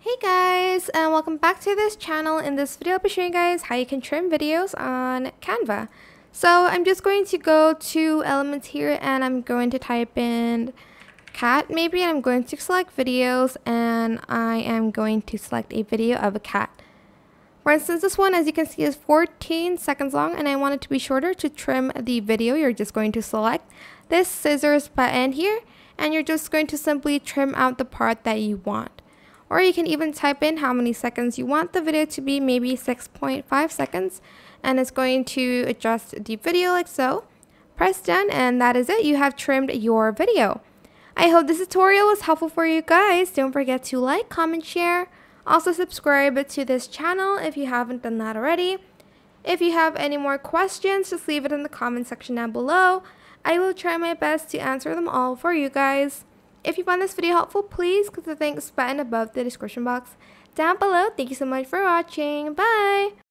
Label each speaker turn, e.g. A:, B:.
A: Hey guys, and welcome back to this channel. In this video I'll be showing you guys how you can trim videos on Canva. So I'm just going to go to elements here and I'm going to type in cat maybe, and I'm going to select videos and I am going to select a video of a cat. For instance, this one, as you can see, is 14 seconds long and I want it to be shorter. To trim the video, you're just going to select this scissors button here and you're just going to simply trim out the part that you want. Or you can even type in how many seconds you want the video to be, maybe 6.5 seconds, and it's going to adjust the video like so. Press done and that is it. You have trimmed your video. I hope this tutorial was helpful for you guys. Don't forget to like, comment, share. Also subscribe to this channel if you haven't done that already. If you have any more questions, just leave it in the comment section down below. I will try my best to answer them all for you guys. If you found this video helpful, please click the thanks button above the description box down below. Thank you so much for watching. Bye!